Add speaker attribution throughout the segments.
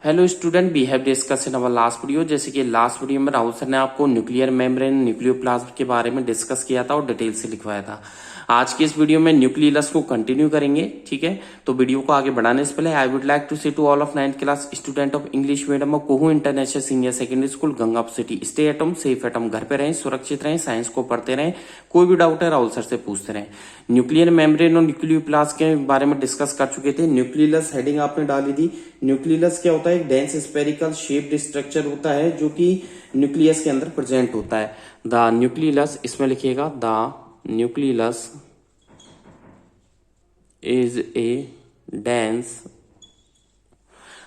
Speaker 1: Hello student, we have discuss in our last video. जैसे कि last video में Rahul sir ने आपको न्यूक्लियर मेम्ब्रेन न्यूक्लियोप्लाज्म के बारे में डिस्कस किया था और डिटेल से लिखवाया था। आज की इस वीडियो में न्यूक्लियस को कंटिन्यू करेंगे। ठीक है, तो वीडियो को आगे बढ़ाने से पहले I would like to say to all of 9th class student of English medium of कोहू international senior secondary school Gangapur city, stay at home, safe at home, घर पे रहें, सुरक्षित रहें, साइंस को पढ़ते रहें। कोई भी डाउट है राहुल सर से पूछते रहें। न्यूक्लियर मेम्ब्रेन और न्यूक्लियोप्लाज्म के बारे में डिस्कस कर चुके थे। न्यूक्लियस हेडिंग आपने डाली थी। न्यूक्लियस क्या होता है? एक डेंस स्पेरिकल शेप्ड स्ट्रक्चर होता है जो कि न्यूक्लियस के अंदर प्रेजेंट होता है। द न्यूक्लियस, इसमें लिखिएगा the nucleus is a dense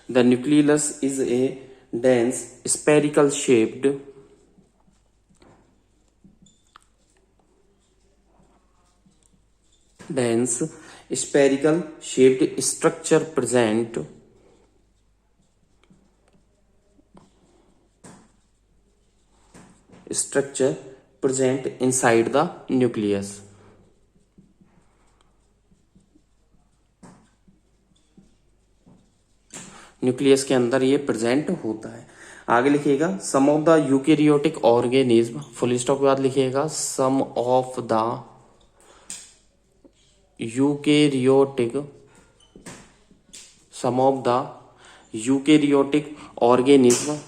Speaker 1: the nucleus is a dense spherical shaped structure present inside the nucleus। Nucleus के अंदर ये प्रेजेंट होता है। आगे लिखिएगा some of the eukaryotic organism, full stop के बाद लिखिएगा some of the eukaryotic organism,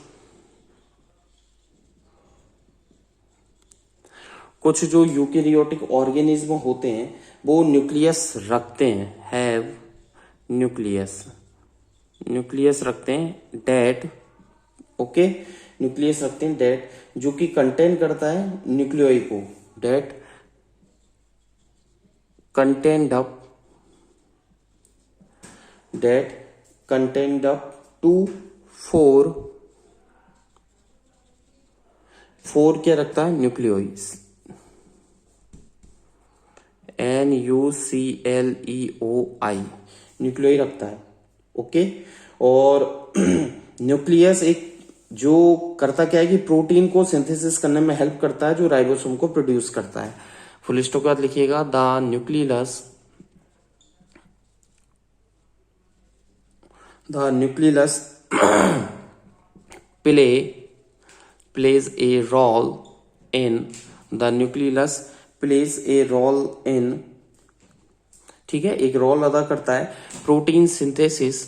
Speaker 1: कुछ जो यूकेरियोटिक ऑर्गेनिज्म होते हैं वो न्यूक्लियस रखते हैं, हैव न्यूक्लियस रखते हैं, डेट, ओके, न्यूक्लियस रखते हैं डेट, जो कि कंटेन करता है न्यूक्लियोई को, that contained up to four क्या रखता है? न्यूक्लियोइड्स, NUCLEOI, न्यूक्लियोई रखता है, ओके। और न्यूक्लियस एक जो करता क्या है कि प्रोटीन को सिंथेसिस करने में हेल्प करता है, जो राइबोसोम को प्रोड्यूस करता है। फुल स्टॉप के बाद लिखिएगा the nucleus plays a role in ठीक है, एक रोल अदा करता है protein synthesis,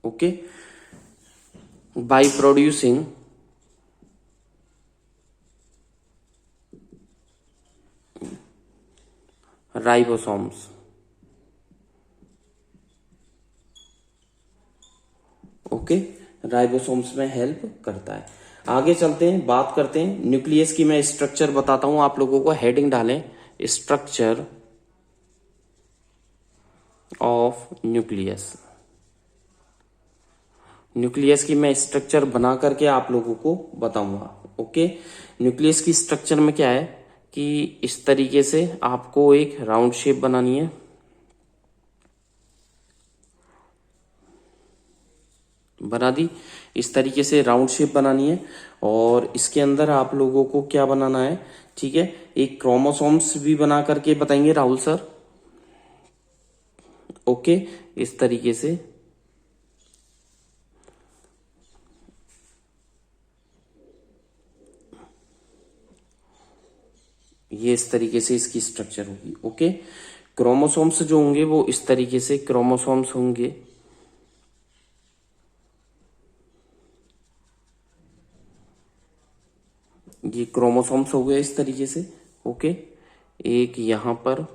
Speaker 1: okay, by producing ribosomes, okay, ribosomes में हेल्प करता है। आगे चलते हैं, बात करते हैं न्यूक्लियस की। मैं स्ट्रक्चर बताता हूं आप लोगों को, हेडिंग डालें स्ट्रक्चर ऑफ न्यूक्लियस की मैं स्ट्रक्चर बना करके आप लोगों को बताऊंगा, ओके। न्यूक्लियस की स्ट्रक्चर में क्या है कि इस तरीके से आपको एक राउंड शेप बनानी है, बना दी, इस तरीके से राउंड शेप बनानी है। और इसके अंदर आप लोगों को क्या बनाना है? ठीक है, एक क्रोमोसोम्स भी बना करके बताएंगे राहुल सर, ओके, इस तरीके से ये इस तरीके से इसकी स्ट्रक्चर होगी, ओके। क्रोमोसोम्स जो होंगे वो इस तरीके से क्रोमोसोम्स होंगे, ये क्रोमोसोम्स हो गए इस तरीके से, ओके। एक यहां पर,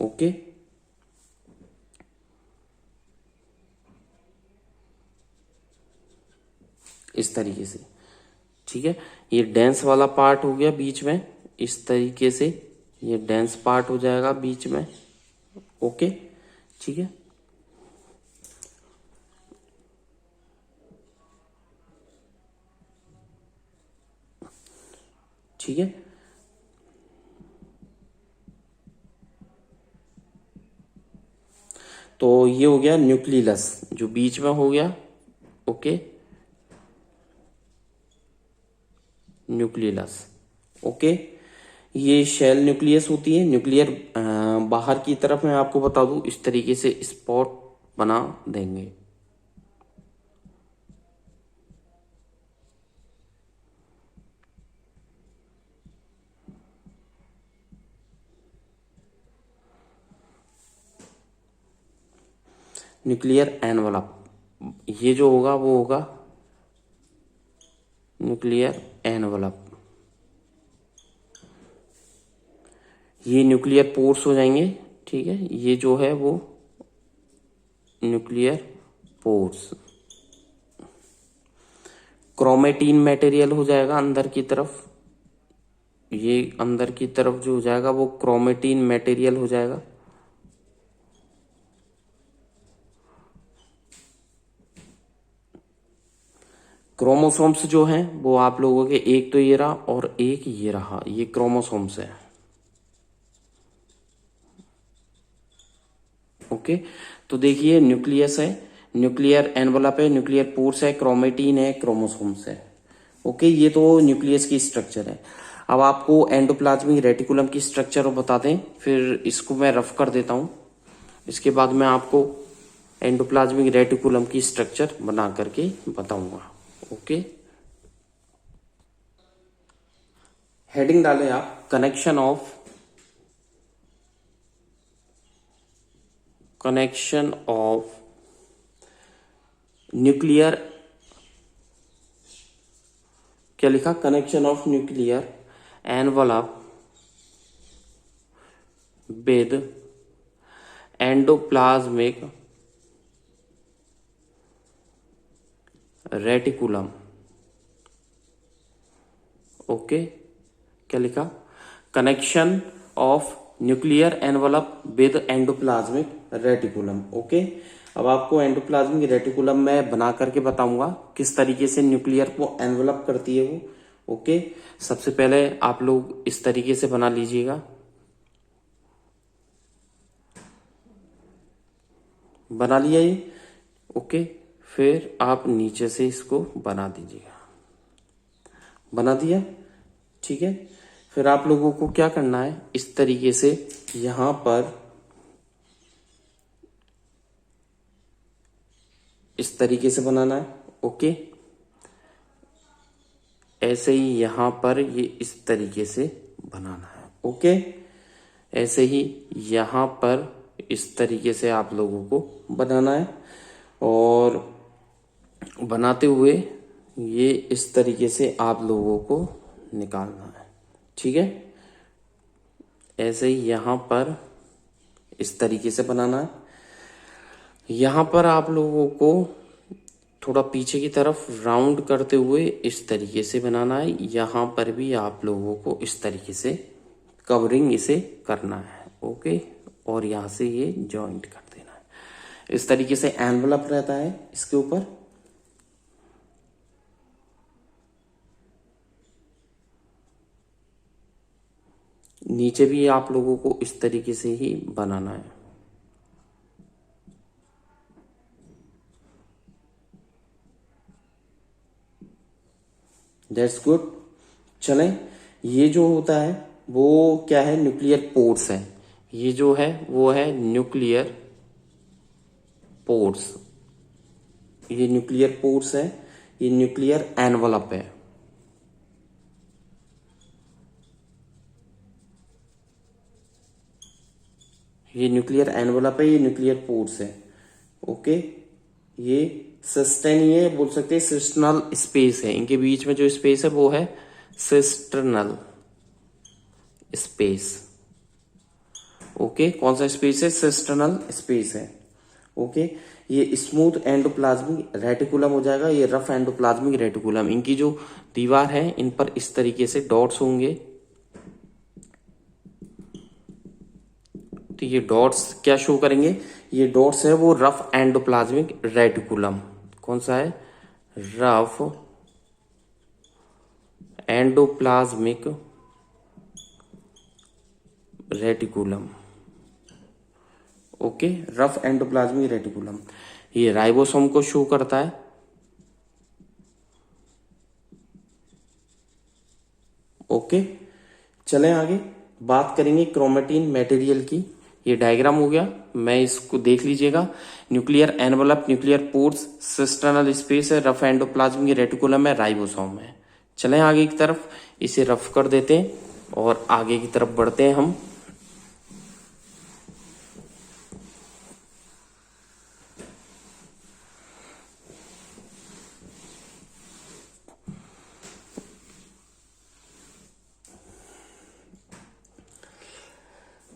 Speaker 1: ओके, इस तरीके से, ठीक है। ये डेंस वाला पार्ट हो गया बीच में, इस तरीके से ये डेंस पार्ट हो जाएगा बीच में, ओके, ठीक है। ठीक है, तो ये हो गया न्यूक्लियस जो बीच में हो गया, ओके। न्यूक्लियस। ओके, ये शेल न्यूक्लियस होती है। न्यूक्लियर बाहर की तरफ मैं आपको बता दूं इस तरीके से स्पॉट बना देंगे। न्यूक्लियर एनवलप, ये जो होगा वो होगा न्यूक्लियर एनवलप। ये न्यूक्लियर पोर्स हो जाएंगे, ठीक है। ये जो है वो न्यूक्लियर पोर्स। क्रोमेटीन मटेरियल हो जाएगा अंदर की तरफ। ये अंदर की तरफ जो हो जाएगा वो क्रोमेटीन मटेरियल हो जाएगा। क्रोमोसोम्स जो हैं वो आप लोगों के एक तो ये रहा और एक ये रहा, ये क्रोमोसोम्स है। ओके, तो देखिए न्यूक्लियस है, न्यूक्लियर एनवलप है, न्यूक्लियर पोर्स है, क्रोमेटीन है, क्रोमोसोम्स है। ओके, ये तो न्यूक्लियस की स्ट्रक्चर है। अब आपको एंडोप्लाज्मिक रेटिकुलम की स्ट्रक्चर बता दें, फिर इसको मैं रफ कर देता हूं। इसके बाद मैं आपको एंडोप्लाज्मिक रेटिकुलम की स्ट्रक्चर बना करके बताऊंगा। ओके, हेडिंग डालें आप कनेक्शन ऑफ न्यूक्लियर, क्या लिखा, connection of nuclear envelope with endoplasmic reticulum. Okay, क्या लिखा, connection of nuclear envelope with endoplasmic reticulum. Okay, अब आपको एंडोप्लाज्मिक रेटिकुलम मैं बना करके बताऊंगा किस तरीके से न्यूक्लियर को एनवलप करती है वो। ओके, सबसे पहले आप लोग इस तरीके से बना लीजिएगा, बना लिया ये। ओके, फिर आप नीचे से इसको बना दीजिएगा, बना दिया, ठीक है। फिर आप लोगों को क्या करना है, इस तरीके से यहां पर इस तरीके से बनाना है। ओके, ऐसे ही यहां पर ये इस तरीके से बनाना है। ओके, ऐसे ही यहां पर इस तरीके से आप लोगों को बनाना है, और बनाते हुए ये इस तरीके से आप लोगों को निकालना है, ठीक है। ऐसे ही यहां पर इस तरीके से बनाना है। यहां पर आप लोगों को थोड़ा पीछे की तरफ राउंड करते हुए इस तरीके से बनाना है। यहां पर भी आप लोगों को इस तरीके से कवरिंग इसे करना है। ओके, और यहां से ये जॉइंट कर देना है। इस तरीके से एनवलप रहता है इसके ऊपर। नीचे भी आप लोगों को इस तरीके से ही बनाना है। That's good. चलें, ये जो होता है वो क्या है, न्यूक्लियर पोर्स है। ये जो है वो है न्यूक्लियर पोर्स। ये न्यूक्लियर पोर्स है, ये न्यूक्लियर एनवलप है। ये न्यूक्लियर एनवलप है, ये न्यूक्लियर पोर्स है। ओके, ये सिस्टेन, ये बोल सकते हैं सिस्टर्नल स्पेस है। इनके बीच में जो स्पेस है वो है सिस्टर्नल स्पेस। ओके, कौन सा स्पेस है, सिस्टर्नल स्पेस है। ओके, ये स्मूथ एंडोप्लाज्मिक रेटिकुलम हो जाएगा, ये रफ एंडोप्लाज्मिक रेटिकुलम। इनकी जो दीवार है इन पर इस तरीके से डॉट्स होंगे। तो ये डॉट्स क्या शो करेंगे, ये डॉट्स है वो रफ एंडोप्लाज्मिक रेटिकुलम। कौन सा है, rough endoplasmic reticulum. Okay, rough endoplasmic reticulum ये राइबोसोम को शो करता है। ओके, चलें आगे बात करेंगे क्रोमेटिन मटेरियल की। ये डायग्राम हो गया, मैं इसको देख लीजिएगा। Nuclear envelope, nuclear pores, cisternal space है, रफ एंडोप्लाज्मिक रेटिकुलम है, राइबोसोम है। चलें आगे की तरफ, इसे रफ कर देते हैं और आगे की तरफ बढ़ते हैं हम।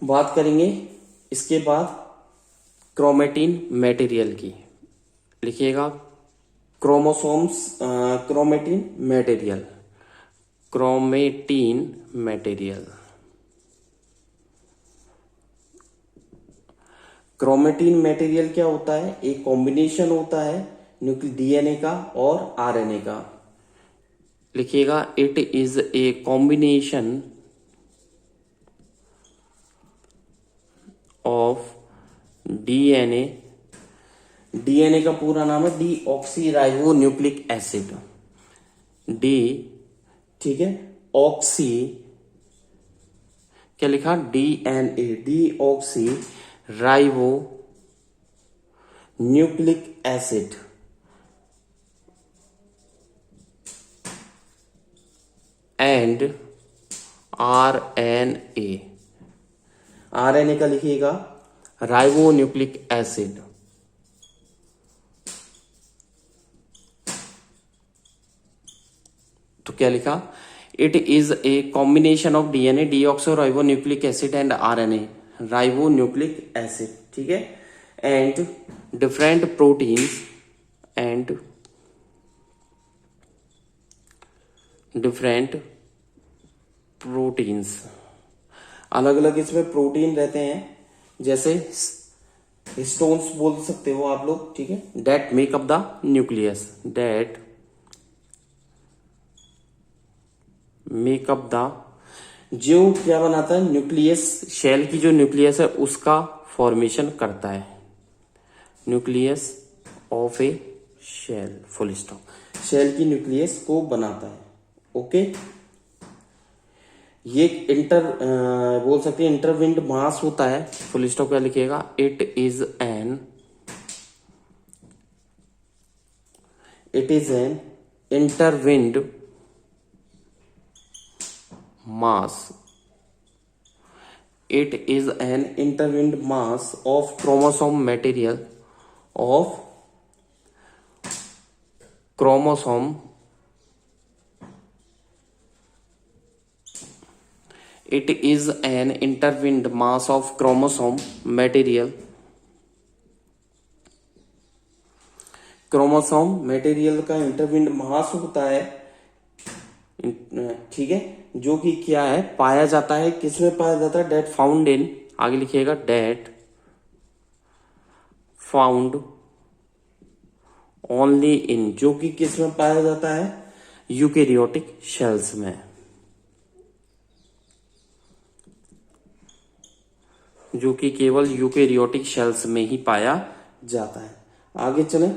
Speaker 1: बात करेंगे इसके बाद क्रोमेटिन मटेरियल की। लिखिएगा chromosomes, chromatin material, chromatin material. Chromatin material क्या होता है? एक कॉम्बिनेशन होता है डीएनए का और आरएनए का। लिखिएगा it is a combination of DNA. DNA का पूरा नाम है डीऑक्सीराइबो न्यूक्लिक एसिड। डी, ठीक है, ऑक्सी, क्या लिखा? DNA, deoxy ribo nucleic acid and RNA. RNA का लिखिएगा राइबो न्यूक्लिक एसिड। तो क्या लिखा? It is a combination of DNA, डीऑक्सो ribo nucleic acid and RNA, ribo nucleic acid, ठीक है, and different proteins and different proteins. अलग अलग इसमें प्रोटीन रहते हैं, जैसे हिस्टोन्स बोल सकते हो आप लोग, ठीक है, that make up the nucleus, that make up the, जो क्या बनाता है? न्यूक्लियस, शेल की जो न्यूक्लियस है उसका फॉर्मेशन करता है, nucleus of a cell, full stop, cell की न्यूक्लियस को बनाता है। ओके, ये बोल सकते हैं इंटरविंड मास होता है, फुल स्टॉप क्या लिखिएगा? It is an intertwined mass. It is an intertwined mass of chromosome material, of chromosome, it is an intertwined mass of chromosome material, chromosome material का इंटरविंड मास होता है, ठीक है, जो कि क्या है? पाया जाता है, किसमें पाया जाता है? डेट फाउंड इन, आगे लिखिएगा डेट फाउंड ओनली इन, जो कि किसमें पाया जाता है? यूकेरियोटिक शेल्स में, जो कि केवल यूकेरियोटिक शेल्स में ही पाया जाता है। आगे चलें,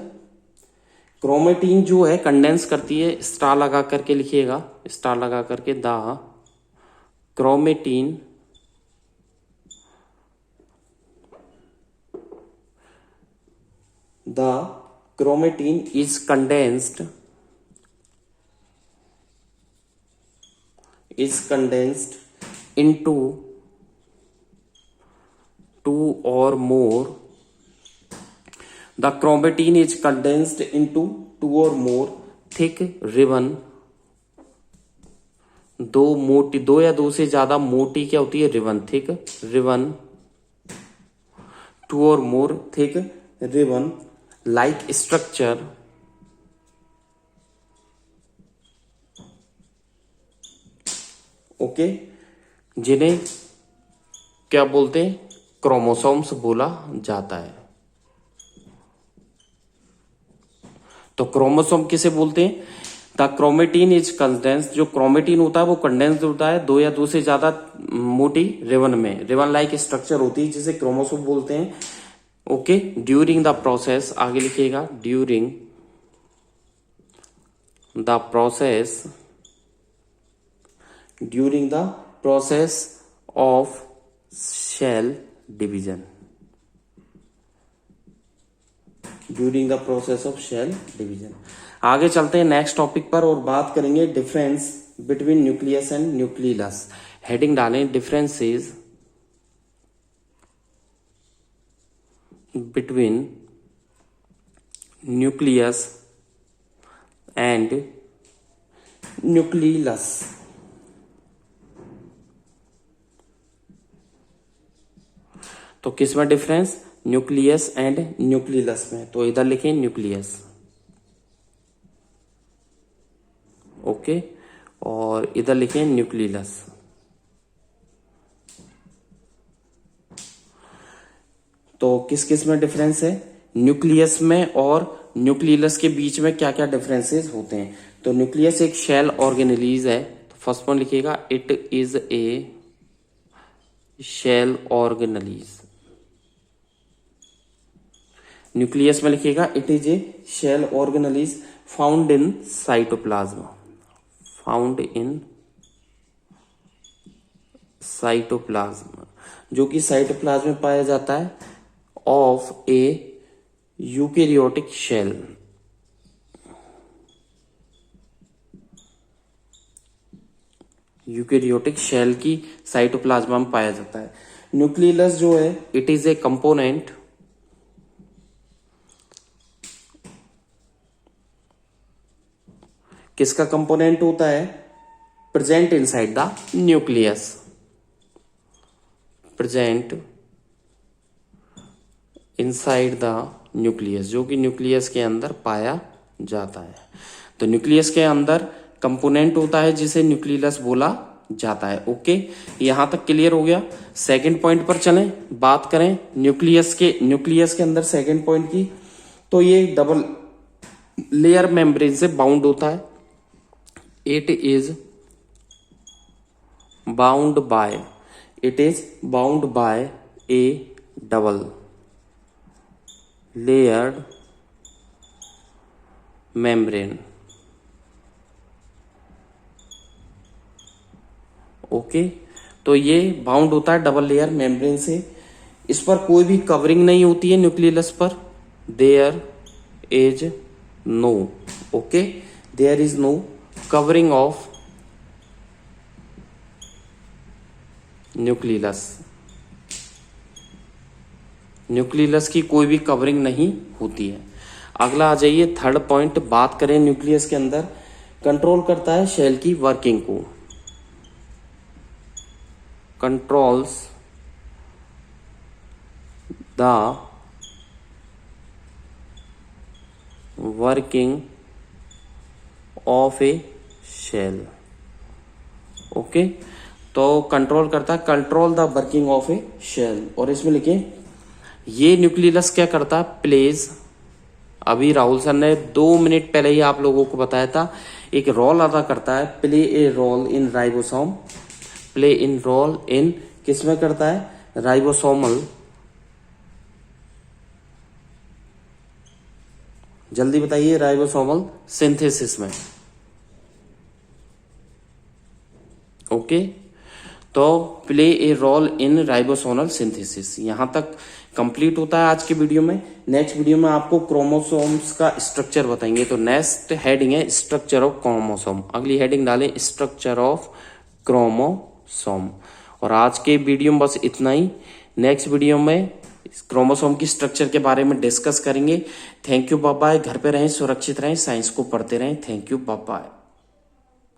Speaker 1: क्रोमेटिन जो है कंडेंस करती है, स्टार लगा करके लिखिएगा, स्टार लगा करके, the chromatin is condensed into two or more, the chromatin is condensed into two or more thick ribbon, दो या दो से ज्यादा मोटी क्या होती है? Ribbon, thick ribbon, two or more thick ribbon like structure, okay, जिन्हें क्या बोलते हैं? क्रोमोसोम्स बोला जाता है। तो क्रोमोसोम किसे बोलते हैं? द क्रोमेटिन इज कंडेंस्ड, जो क्रोमेटिन होता है वो कंडेंस्ड होता है दो या दो से ज्यादा मोटी रिबन में, रिबन लाइक स्ट्रक्चर होती है जिसे क्रोमोसोम बोलते हैं। ओके, ड्यूरिंग द प्रोसेस, आगे लिखिएगा during the process during the process of cell division, during the process of cell division. आगे चलते हैं नेक्स्ट टॉपिक पर और बात करेंगे difference between nucleus and nucleus. Heading डालें differences between nucleus and nucleus. तो किस में डिफरेंस? न्यूक्लियस एंड न्यूक्लियस में। तो इधर लिखें न्यूक्लियस, ओके, और इधर लिखें न्यूक्लियस। तो किस किस में डिफरेंस है? न्यूक्लियस में और न्यूक्लियस के बीच में क्या क्या डिफरेंसेस होते हैं? तो न्यूक्लियस एक शेल ऑर्गेनेलिज है, तो फर्स्ट पॉइंट लिखिएगा it is a cell organelles. Nucleus में लिखिएगा it is a cell organelles found in cytoplasm, found in cytoplasm, जो कि साइटोप्लाज्म में पाया जाता है, of a eukaryotic cell, eukaryotic cell की साइटोप्लाज्मा में पाया जाता है। न्यूक्लियस जो है इट इज ए कंपोनेंट किसका कंपोनेंट होता है? Present inside the nucleus, present inside the nucleus, जो कि न्यूक्लियस के अंदर पाया जाता है। तो न्यूक्लियस के अंदर कंपोनेंट होता है जिसे न्यूक्लियस बोला जाता है। ओके, यहां तक क्लियर हो गया। सेकंड पॉइंट पर चलें, बात करें न्यूक्लियस के अंदर सेकंड पॉइंट की। तो ये डबल लेयर मेम्ब्रेन से बाउंड होता है। It is bound by A double layered membrane, okay. तो ये बाउंड होता है डबल लेयर मेम्ब्रेन से। इस पर कोई भी कवरिंग नहीं होती है न्यूक्लियस पर। There is no, okay, there is no covering of nucleus, nucleus की कोई भी कवरिंग नहीं होती है। अगला आ जाइए थर्ड पॉइंट, बात करें न्यूक्लियस के अंदर कंट्रोल करता है शेल की वर्किंग को, controls the working of a cell, okay. तो कंट्रोल करता है, control the working of a cell. और इसमें लिखें ये न्यूक्लियस क्या करता है? प्लेज, अभी राहुल सर ने 2 मिनट पहले ही आप लोगों को बताया था, एक रोल अदा करता है, play a role in ribosome, play in role in किस में करता है? राइबोसोमल, जल्दी बताइए, राइबोसोमल सिंथेसिस में, ओके। तो play a role in ribosomal synthesis. यहां तक कंप्लीट होता है आज की वीडियो में। नेक्स्ट वीडियो में आपको क्रोमोसोम्स का स्ट्रक्चर बताएंगे। तो नेक्स्ट हेडिंग है स्ट्रक्चर ऑफ क्रोमोसोम। अगली हेडिंग डालें स्ट्रक्चर ऑफ क्रोमोसोम। और आज के वीडियो में बस इतना ही। नेक्स्ट वीडियो में क्रोमोसोम की स्ट्रक्चर के बारे में डिस्कस करेंगे। Thank you, bye bye. घर पे रहें, सुरक्षित रहें, साइंस को पढ़ते रहें। Thank you, bye bye.